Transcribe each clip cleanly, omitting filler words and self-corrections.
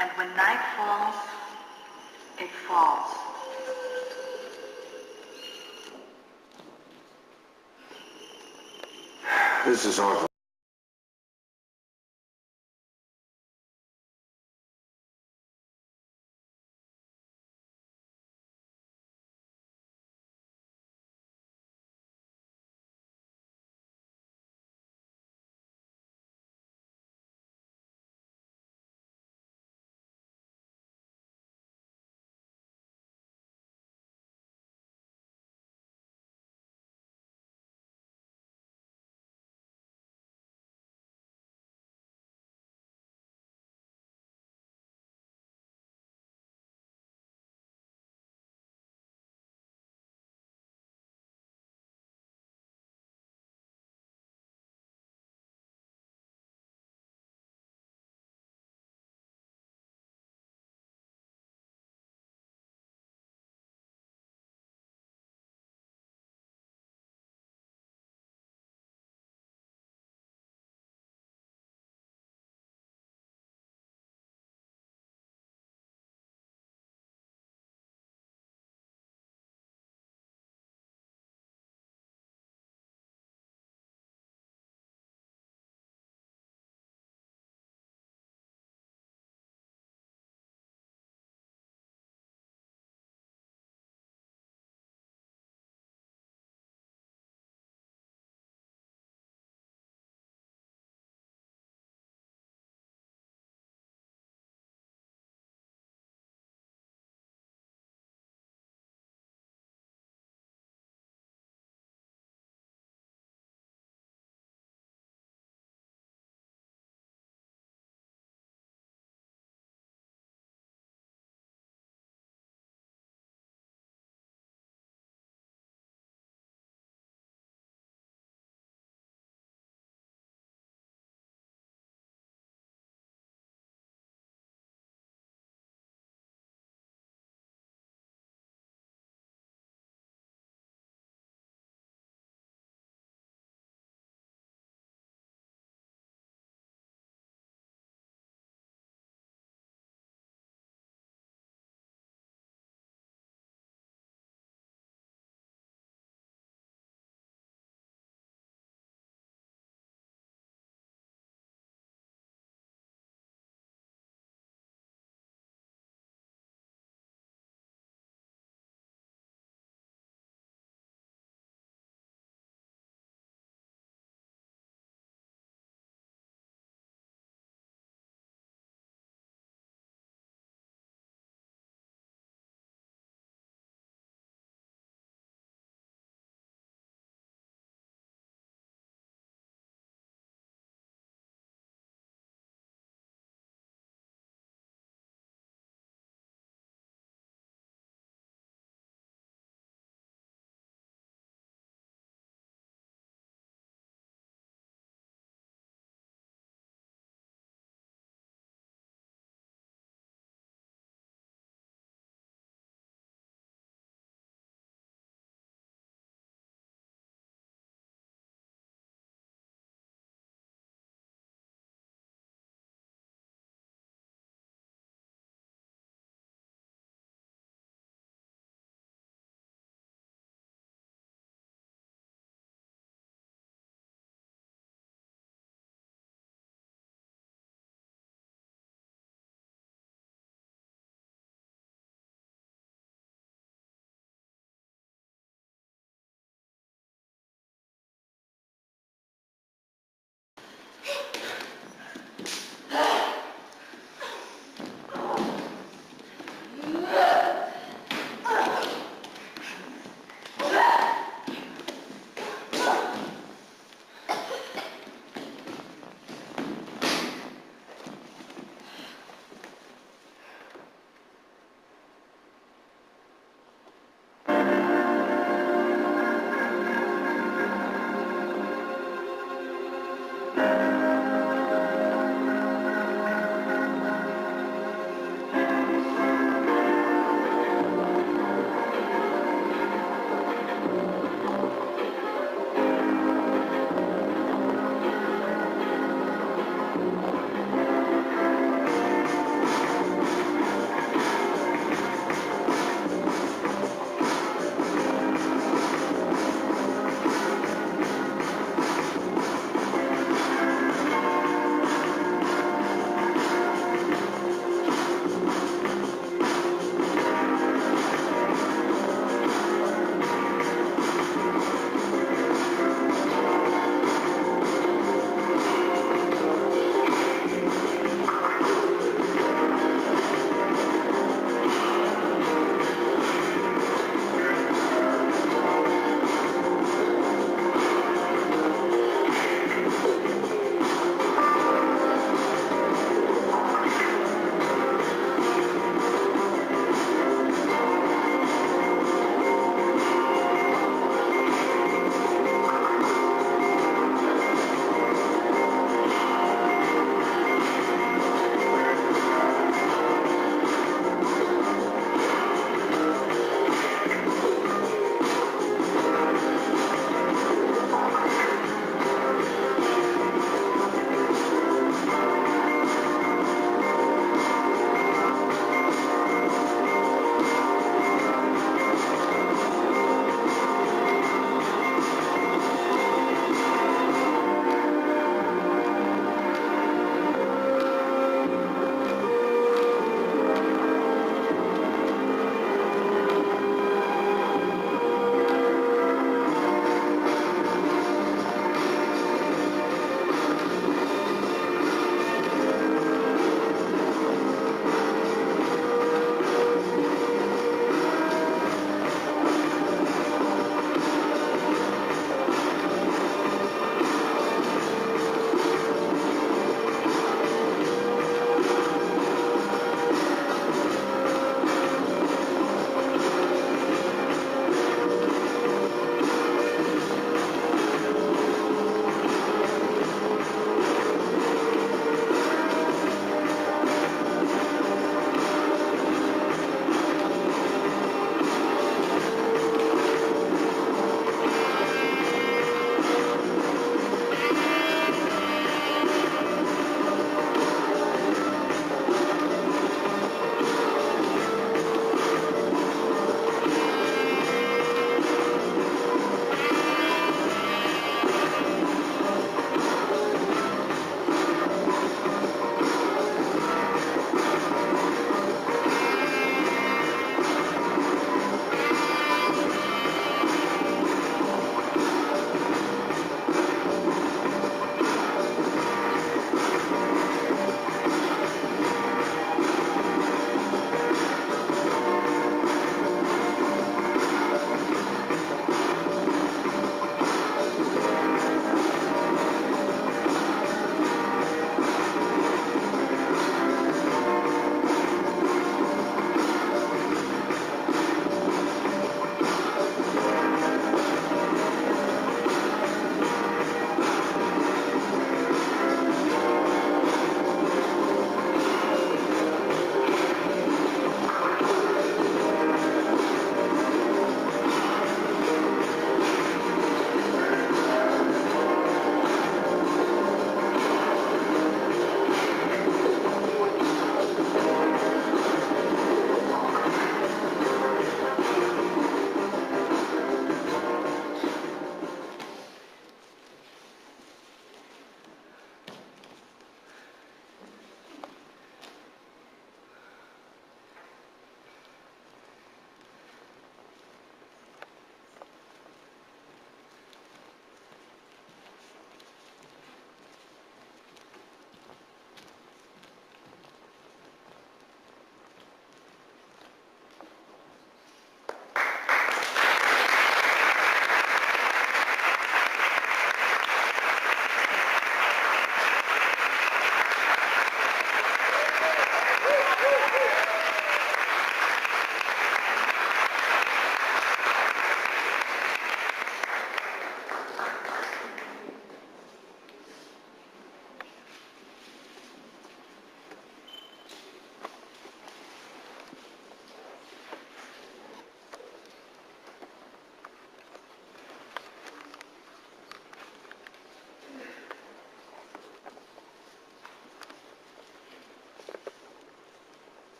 And when night falls, it falls. This is awful.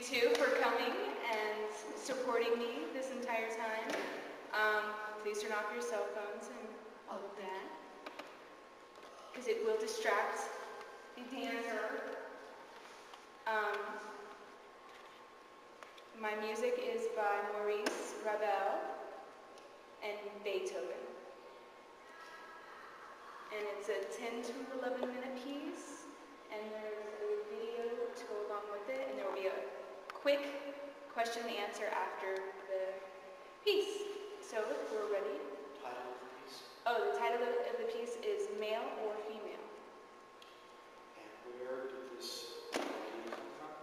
too for coming and supporting me this entire time. Please turn off your cell phones and all of that, because it will distract the dancer. My music is by Maurice Ravel and Beethoven. And it's a 10 to 11 minute piece, and there's a video to go along with it, and there will be a quick question and answer after the piece. So if we're ready. Title of the piece? Oh, the title of the piece is Male or Female. And where did this idea come from?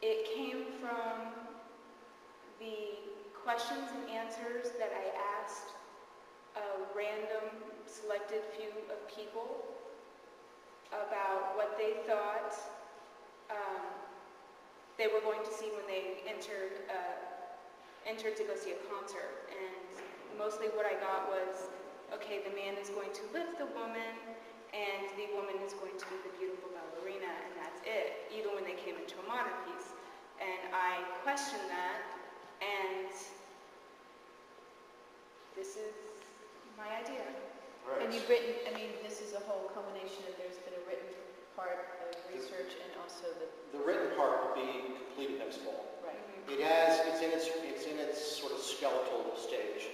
It came from the questions and answers that I asked a random selected few of people about what they thought they were going to see when they entered to go see a concert. And mostly what I got was, okay, the man is going to lift the woman, and the woman is going to be the beautiful ballerina, and that's it, even when they came into a modern piece. And I questioned that, and this is my idea. Right. And you've written, I mean, this is a whole culmination of, there's been a written part of research and also The written part will be completed next fall. right. It's in its sort of skeletal stage.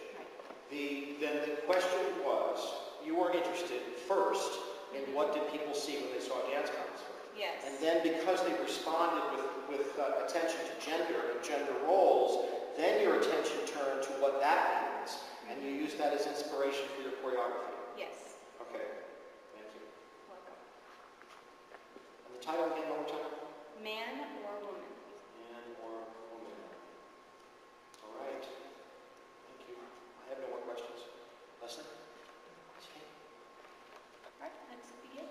Then the question was, you were interested first in what did people see when they saw a dance concert. Yes. And then because they responded with attention to gender and gender roles, then your attention turned to what that means, and you use that as inspiration for your choreography. Yes. Okay, thank you. Welcome. And the title again, one more time? Man or woman? Man or woman. All right. Thank you. I have no more questions. Leslie? All right, let's begin.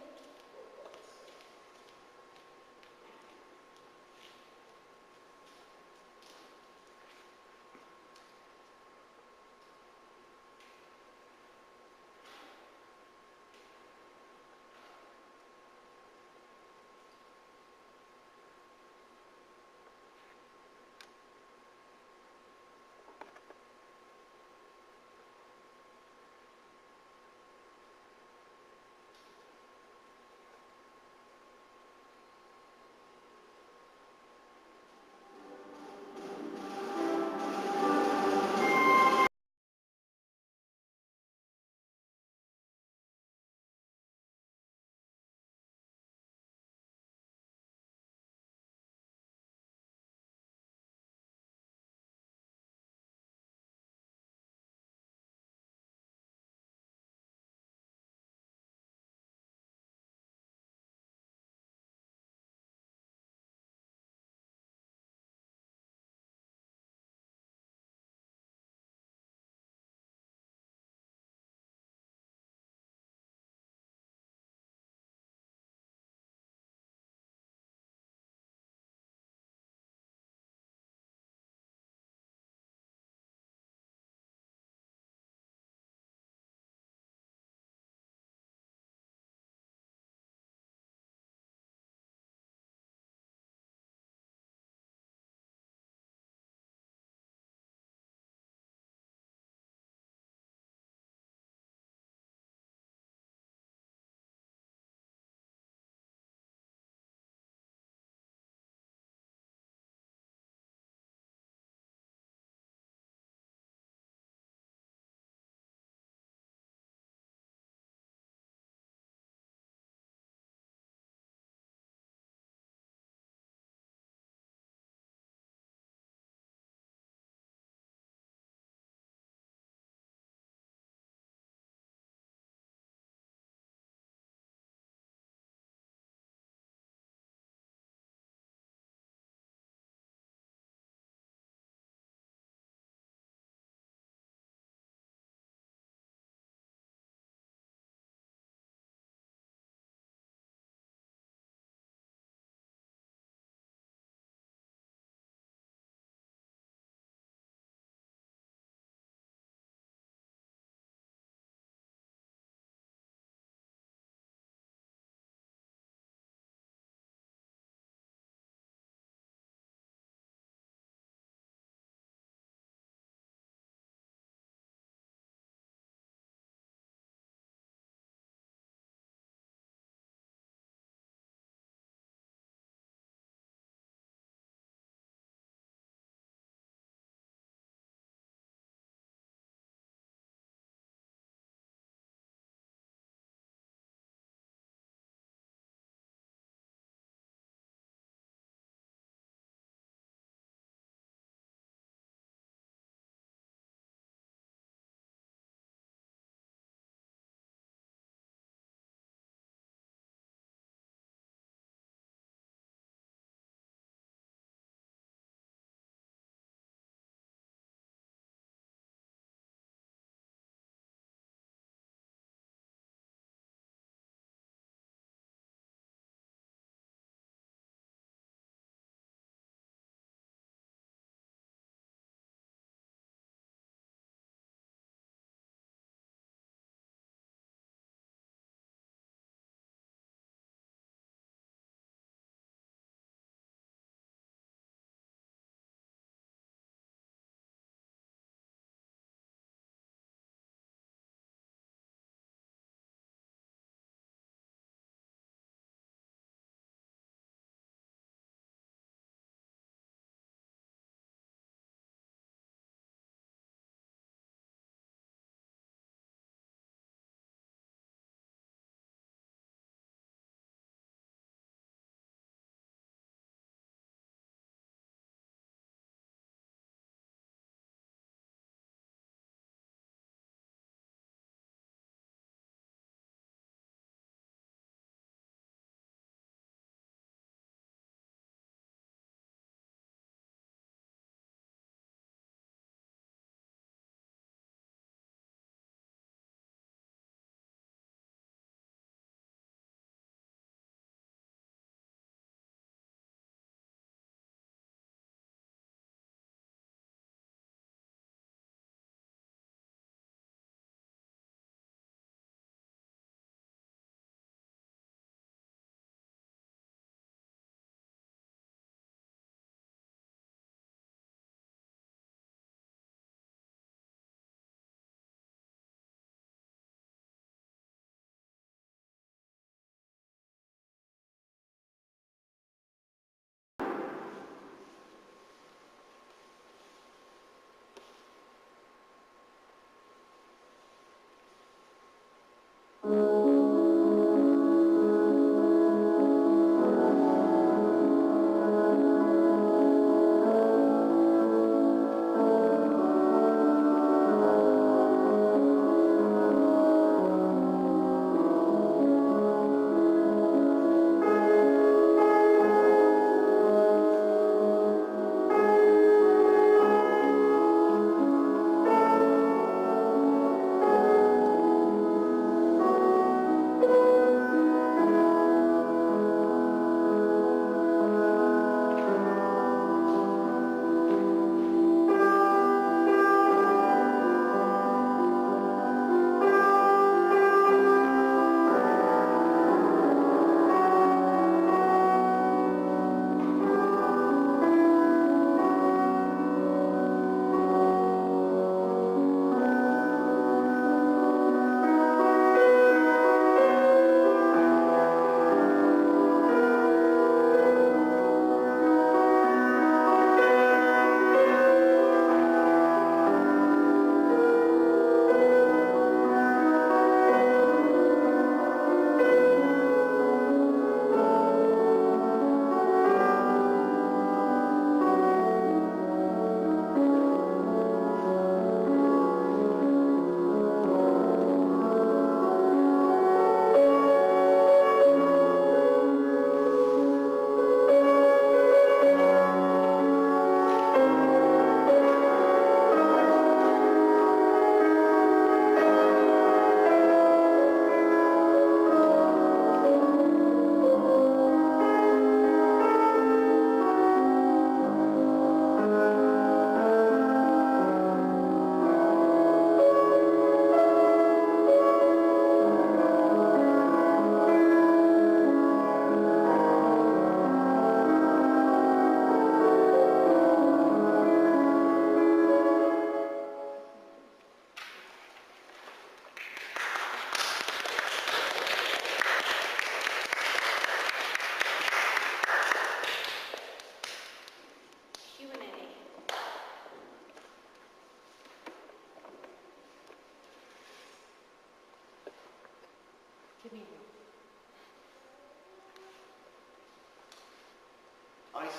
I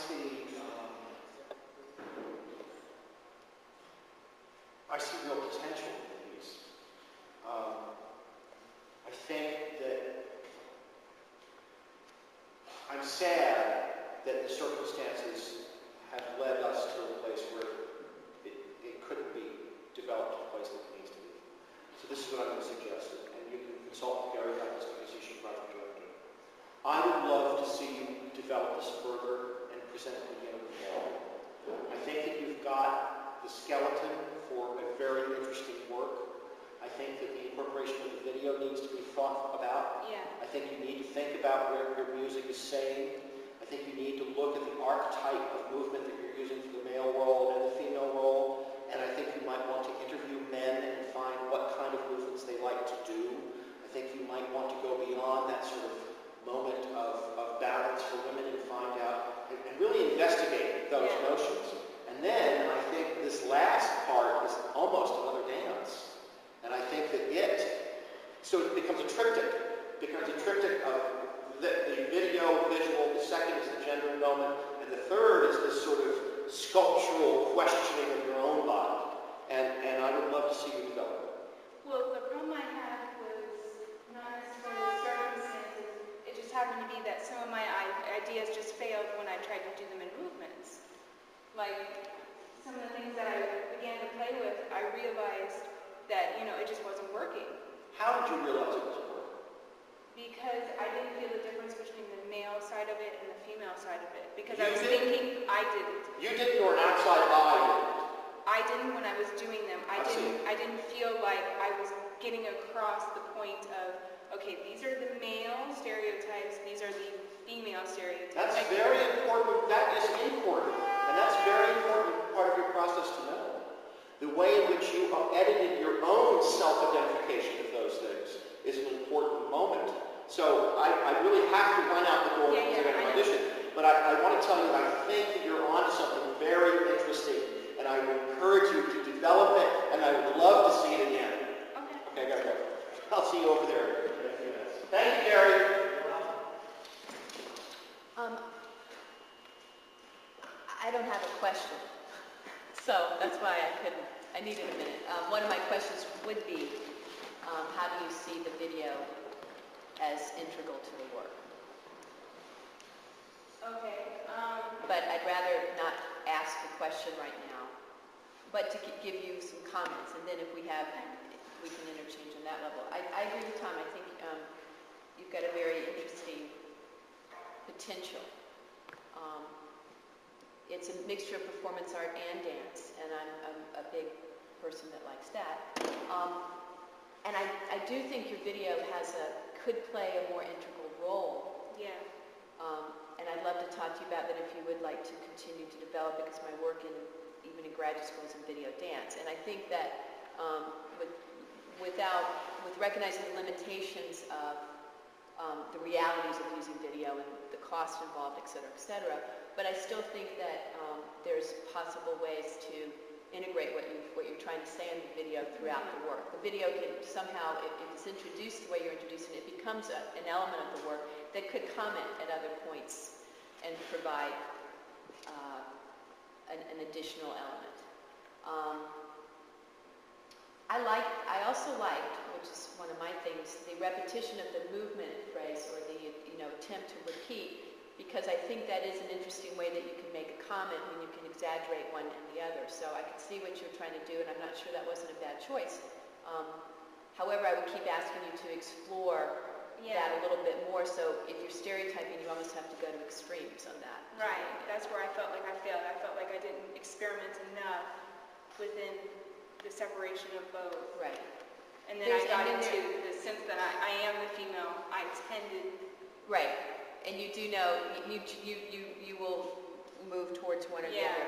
see real potential in these. I think that I'm sad that the circumstances have led us to a place where it couldn't be developed to a place that it needs to be. So this is what I'm going to suggest, and you can consult with Gary about this because he's your project director. I would love to see you develop this further and present it again with the wall. I think that you've got the skeleton for a very interesting work. I think that the incorporation of the video needs to be thought about. Yeah. I think you need to think about where your music is saying. I think you need to look at the archetype of movement that you're using for the male role and the female role. And I think you might want to interview men and find what kind of movements they like to do. I think you might want to go beyond that sort of moment of balance for women and find out and really investigate those notions. And then I think this last part is almost another dance. And I think that so it becomes a triptych. It becomes a triptych of the video, visual, the second is the gender moment, and the third is this sort of sculptural questioning of your own body. And I would love to see you develop it. Well, the problem I had was not necessarily the circumstances. It just happened to be that some of my ideas just failed when I tried to do them in movements. Like, some of the things that I began to play with, I realized that, it just wasn't working. How did you realize it wasn't working? Because I didn't feel the difference between the male side of it and the female side of it. Because You I was didn't? thinking I didn't. You didn't, or an outside eye didn't? I didn't when I was doing them. I see. I didn't feel like I was getting across the point of, okay, these are the male stereotypes, these are the female stereotypes. That's very important. That is important. And that's a very important part of your process to know. The way in which you have edited your own self-identification of those things is an important moment. So I really have to run out the door to get an audition. But I want to tell you that I think that you're onto something very interesting. And I would encourage you to develop it, and I would love to see it again. Okay. Okay, I gotta go. I'll see you over there in a few minutes. Thank you, Gary. I don't have a question, so that's why I needed a minute. One of my questions would be, how do you see the video as integral to the work? Okay. But I'd rather not ask the question right now, but to give you some comments, and then if we can interchange on that level. I agree with Tom. I think you've got a very interesting potential. It's a mixture of performance art and dance, and I'm a big person that likes that. And I do think your video could play a more integral role. Yeah. And I'd love to talk to you about that if you would like to continue to develop it, because my work even in graduate school is in video dance. And I think that with recognizing the limitations of the realities of using video and the cost involved, et cetera, but I still think that there's possible ways to integrate what you're trying to say in the video throughout the work. The video can somehow, if it's introduced the way you're introducing it, becomes an element of the work that could comment at other points and provide an additional element. I also liked, which is one of my things, the repetition of the movement phrase, or the attempt to repeat, because I think that is an interesting way that you can make a comment when you can exaggerate one and the other. So I can see what you're trying to do, and I'm not sure that wasn't a bad choice. However, I would keep asking you to explore that a little bit more. So if you're stereotyping, you almost have to go to extremes on that. Right. That's where I felt like I failed. I felt like I didn't experiment enough within the separation of both. Right. And then I got into the sense that I am the female. I tended. Right. And you do know, you will move towards one or the other.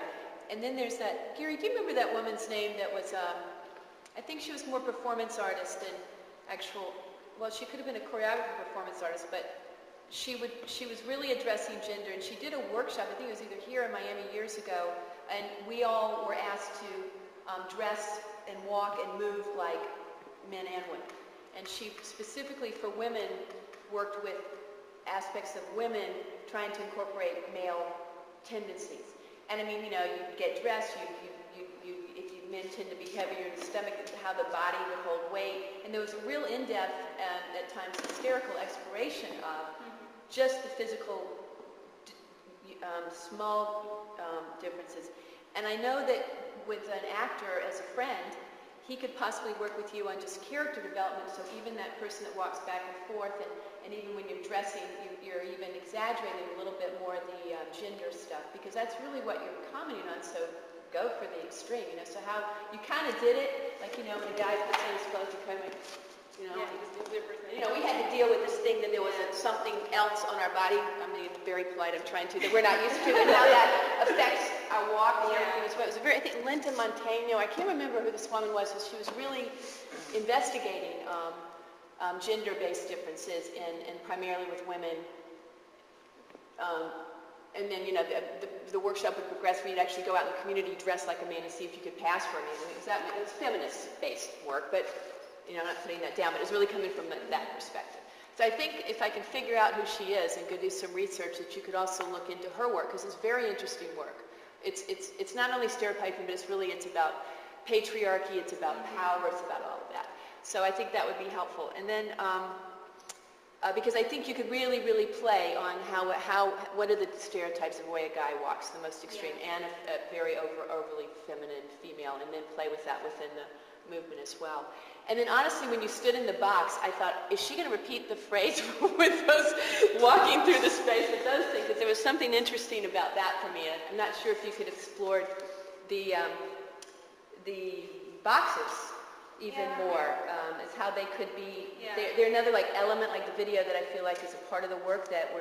And then there's that, Gary, do you remember that woman's name that was, I think she was more performance artist than actual, well, she could have been a choreographer performance artist, but she was really addressing gender, and she did a workshop, I think it was either here in Miami years ago, and we all were asked to dress and walk and move like men and women. And she specifically for women worked with aspects of women trying to incorporate male tendencies. And I mean, you know, you get dressed, if you men tend to be heavier in the stomach, how the body would hold weight. And there was a real in-depth, at times hysterical exploration of just the physical, small differences. And I know that with an actor as a friend, he could possibly work with you on just character development, so even that person that walks back and forth, and even when you're dressing, you're even exaggerating a little bit more the gender stuff, because that's really what you're commenting on, so go for the extreme, you know, so how, you kind of did it, like, you know, when a guy puts on his clothes, you kind of like, you know, you know, we had to deal with this thing that there was something else on our body, I'm being very polite, I'm trying to, that we're not used to, and how that affects our walk and everything as well. It was very, I think Linda Montaigne, I can't remember who this woman was, but she was really investigating gender-based differences and primarily with women. And then, you know, the workshop would progress where you'd actually go out in the community, dress like a man, and see if you could pass for a man. It was feminist-based work, but, you know, I'm not putting that down, but it was really coming from that perspective. So I think if I can figure out who she is and go do some research, that you could also look into her work, because it's very interesting work. It's not only stereotyping, but it's about patriarchy, it's about power, it's about all of that. So I think that would be helpful. And then, because I think you could really, really play on what are the stereotypes of the way a guy walks, the most extreme, and a very overly feminine female, and then play with that within the movement as well. And then honestly, when you stood in the box, I thought, is she going to repeat the phrase with those walking through the space with those things? Because there was something interesting about that for me. I'm not sure if you could explore the boxes even more, as how they could be. They're another like element, like the video, that I feel like is a part of the work that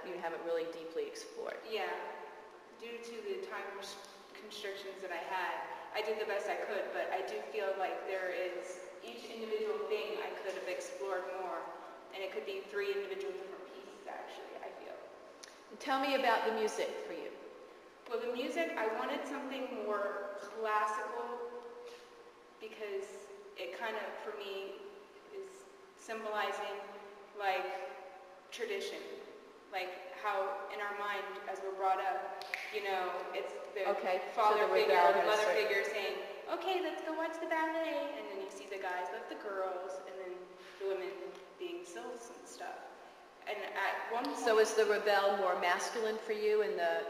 you haven't really deeply explored. Yeah, due to the time constrictions that I had, I did the best I could, but I do feel like there is each individual thing I could have explored more, and it could be 3 individual different pieces actually, I feel. And tell me about the music for you. Well, the music, I wanted something more classical, because it kind of, for me, is symbolizing like tradition, like how in our mind, as we're brought up, you know, it's the father figure or the mother figure saying, okay, let's go watch the ballet, and then you see the guys with the girls, and then the women being sylphs and stuff. And at one point, so is the Ravel more masculine for you, and the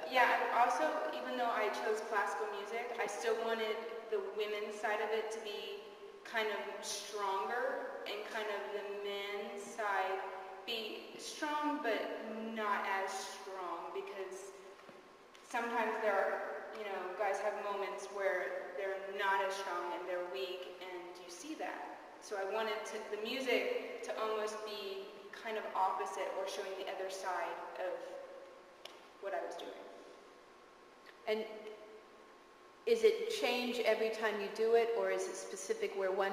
yeah, also, even though I chose classical music, I still wanted the women's side of it to be kind of stronger, and kind of the men's side be strong but not as strong, because sometimes there are, you know, guys have moments where they're not as strong and they're weak, and you see that. So I wanted the music to almost be kind of opposite, or showing the other side of what I was doing. And is it change every time you do it, or is it specific where one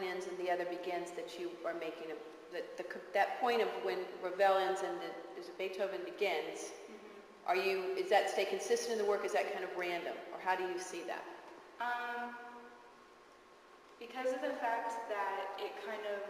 ends and the other begins, that you are making that point of when Ravel ends and Beethoven begins? Is that stay consistent in the work? Is that kind of random, or how do you see that? Because of the fact that it kind of,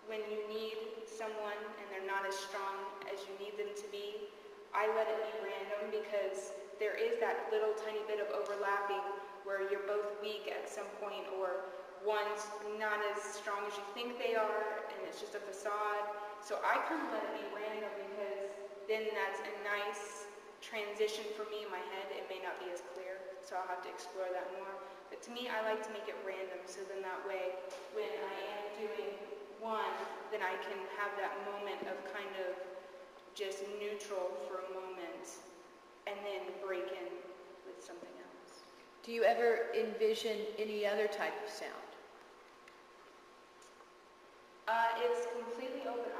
when you need someone and they're not as strong as you need them to be, I let it be random, because there is that little tiny bit of overlapping where you're both weak at some point, or one's not as strong as you think they are, and it's just a facade. So I kind of let it be random, because then that's a nice transition for me in my head. It may not be as clear, so I'll have to explore that more. But to me, I like to make it random, so then that way, when I am doing one, then I can have that moment of kind of just neutral for a moment, and then break in with something else. Do you ever envision any other type of sound? It's completely open.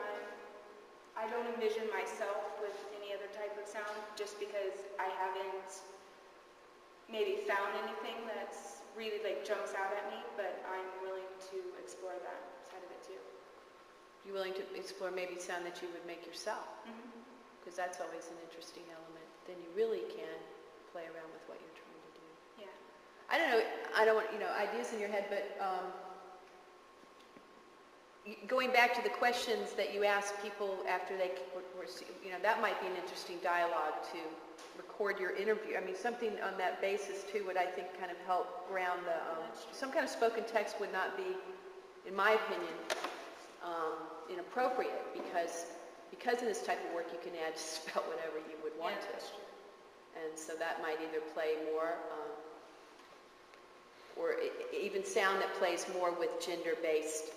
I don't envision myself with any other type of sound, just because I haven't maybe found anything that's really like jumps out at me, but I'm willing to explore that side of it too. You willing to explore maybe sound that you would make yourself? Because that's always an interesting element. Then you really can play around with what you're trying to do. Yeah. I don't know, I don't want, ideas in your head, but going back to the questions that you asked people after they were, you know, that might be an interesting dialogue to record your interview. I mean, something on that basis too would, I think, kind of help ground the, some kind of spoken text would not be, in my opinion, inappropriate, because in this type of work you can add just about whatever you would want to. And so that might either play more, or even sound that plays more with gender-based,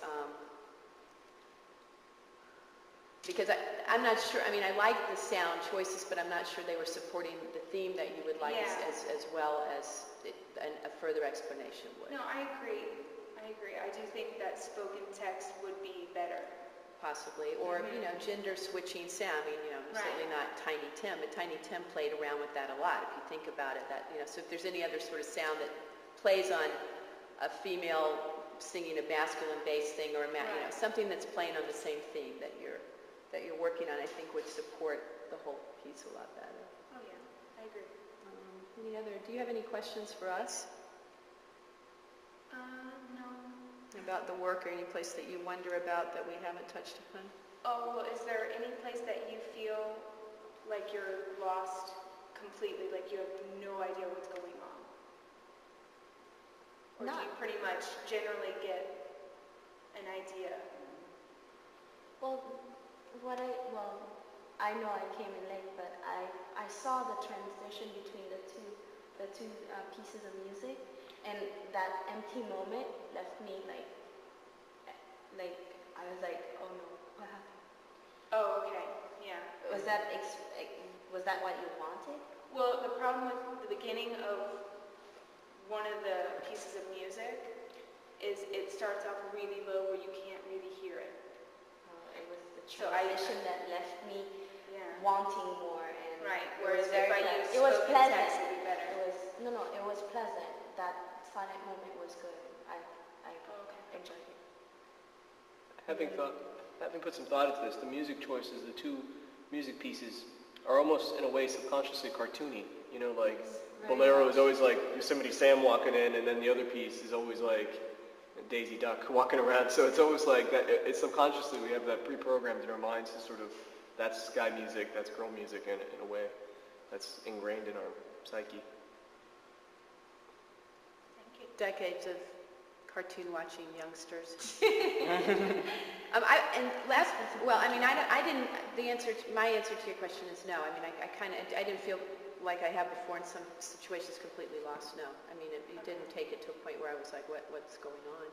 because I'm not sure, I mean, I like the sound choices, but I'm not sure they were supporting the theme that you would like as well as a further explanation would. No, I agree. I do think that spoken text would be better. Possibly, or, you know, gender switching sound. I mean, you know, certainly not Tiny Tim, but Tiny Tim played around with that a lot, if you think about it. That, you know, so if there's any other sort of sound that plays on a female singing a masculine-based thing, or a you know, something that's playing on the same theme that you're working on, I think would support the whole piece a lot better. Oh yeah, I agree. Do you have any questions for us? No. About the work, or any place that you wonder about that we haven't touched upon? Oh, well, is there any place that you feel like you're lost completely, like you have no idea what's going on? Or do you pretty much generally get an idea? Well, I know I came in late, but I saw the transition between the two pieces of music, and that empty moment left me like I was like, oh no, what happened? Oh, okay, yeah. Was that what you wanted? Well, the problem with the beginning of one of the pieces of music is it starts off really low where you can't really hear it. It was the So transition that left me wanting more. And right, it whereas was very if I use it was spoken pleasant. text, it'd be better. It was pleasant. That silent moment was good. I enjoyed it. Having put some thought into this, the music choices, the two music pieces, are almost in a way subconsciously cartoony. You know, like Bolero is always like Yosemite Sam walking in, and then the other piece is always like Daisy Duck walking around. So it's almost like that. It's subconsciously we have that pre-programmed in our minds to sort of, that's guy music, that's girl music, in a way that's ingrained in our psyche. Decades of cartoon watching youngsters. My answer to your question is no. I mean, I didn't feel like I have before in some situations completely lost. No. I mean, you didn't take it to a point where I was like, what's going on?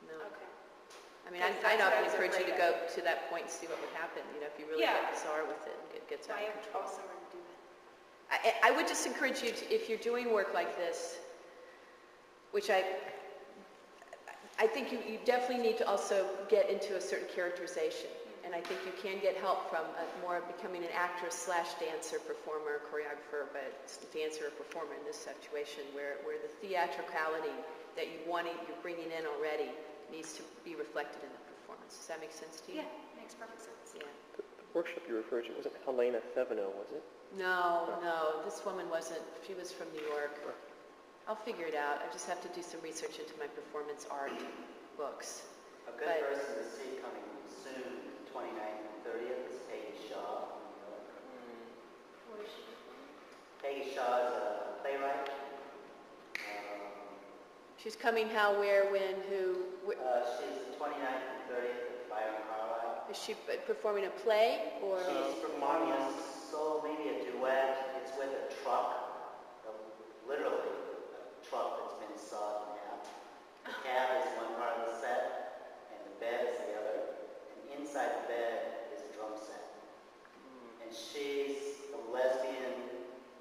No. Okay. I mean, I'd often encourage you to go to that point and see what would happen, you know, if you really get bizarre with it and it gets out of control. I also want to do that. I would just encourage you to, if you're doing work like this, which I think you definitely need to also get into a certain characterization. And I think you can get help from more becoming an actress / dancer, performer, choreographer, but dancer or performer in this situation where the theatricality that you're bringing in already needs to be reflected in the performance. Does that make sense to you? Yeah, makes perfect sense. Yeah. The workshop you referred to wasn't Helena Theveno, was it? No, this woman wasn't. She was from New York. I'll figure it out. I just have to do some research into my performance art books. A good person to see coming soon, 29th and 30th, is Peggy Shaw from New York. Where is she from? Peggy Shaw is a playwright. She's coming how, where, when, who? She's the 29th and 30th at Byron Carlisle. Is she performing a play or? She's performing a solo, maybe a duet. It's with a truck, literally a truck that's been sawed in half. The cab is one part of the set, and the bed is the other. And inside the bed is a drum set. And she's a lesbian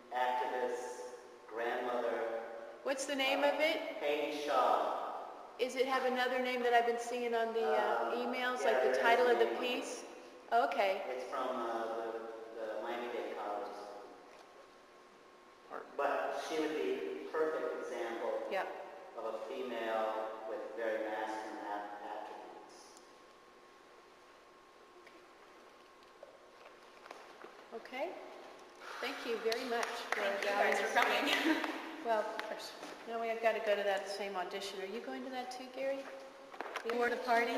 activist, grandmother. What's the name of it? Peggy Shaw. Is it have another name that I've been seeing on the emails, yeah, like the there title is of the a name. piece? Oh, okay. It's from the Miami-Dade College. But she would be a perfect example Yeah. of a female with very masculine attributes. Okay. Thank you very much for Thank you guys for coming. Well, now we have got to go to that same audition. Are you going to that too, Gary? for the party?